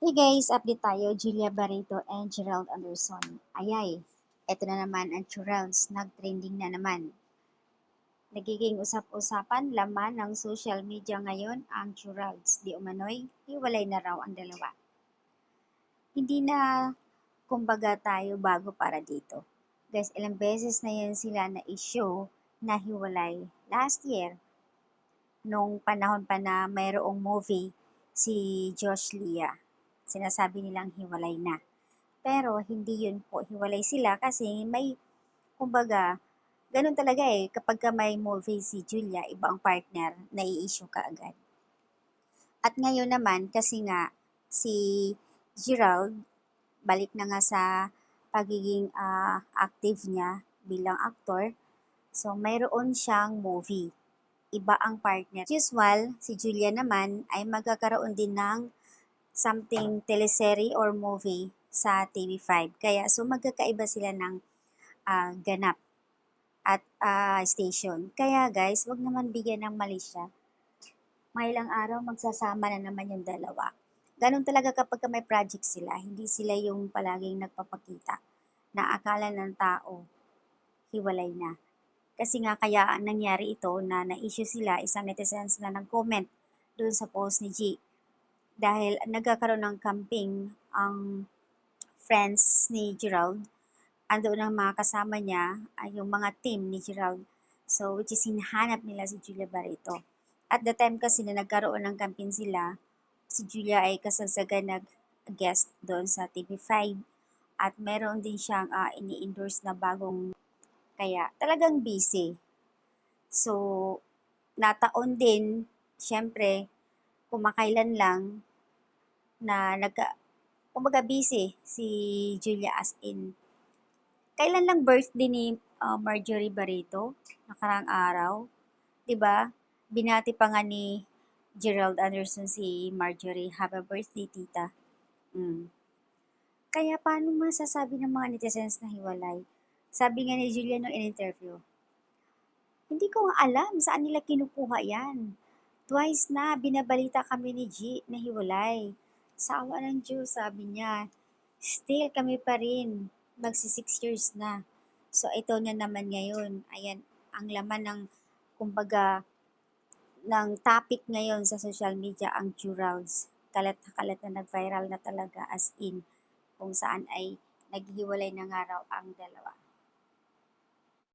Hey guys, update tayo. Julia Barreto and Gerald Anderson. Ayay, eto na naman ang churals. Nag-trending na naman. Nagiging usap-usapan laman ng social media ngayon ang churals. Di umano'y, hiwalay na raw ang dalawa. Hindi na, kumbaga tayo bago para dito. Guys, ilang beses na yan sila na issue na hiwalay. Last year, nung panahon pa na mayroong movie si Josh Leah. Sinasabi nilang hiwalay na. Pero hindi yun po, hiwalay sila kasi may, kumbaga, ganun talaga eh, kapag ka may movie si Julia, iba ang partner, nai-issue ka agad. At ngayon naman, kasi nga, si Gerald, balik na nga sa pagiging active niya bilang actor, so mayroon siyang movie. Iba ang partner. Usual, si Julia naman ay magkakaroon din ng something teleserye or movie sa TV5. Kaya so magkakaiba sila ng ganap at station. Kaya guys, wag naman bigyan ng mali siya. Mga ilang araw magsasama na naman yung dalawa. Ganun talaga kapag may project sila, hindi sila yung palaging nagpapakita na akala ng tao hiwalay na. Kasi nga kaya nangyari ito na na-issue sila, isang netizens na nag-comment doon sa post ni G. Dahil nagkakaroon ng camping ang friends ni Gerald, andoon ang mga kasama niya, ay yung mga team ni Gerald. So, which is hinahanap nila si Julia Barreto. At the time kasi na nagkaroon ng campaign sila, si Julia ay kasagsagan nag-guest doon sa TV5 at meron din siyang ini-endorse na bagong kaya talagang busy. So, nataon din, syempre, kumakailan lang na kumbaga busy si Julia as in. Kailan lang birthday ni Marjorie Barreto? Nakarang araw. 'Di ba? Binati pa nga ni Gerald Anderson si Marjorie, happy birthday tita. Mm. Kaya paano masasabi ng mga netizens na hiwalay? Sabi nga ni Julia no in interview, hindi ko nga alam saan nila kinukuha yan. Twice na binabalita kami ni G na hiwalay. Sa awa ng Diyos, sabi niya. Still kami pa rin. Magsi 6 years na. So ito na naman ngayon. Ayan, ang laman ng, kumbaga, ng topic ngayon sa social media ang jurals. Kalat na kalat na nag-viral na talaga as in kung saan ay naghihiwalay na nga raw ang dalawa.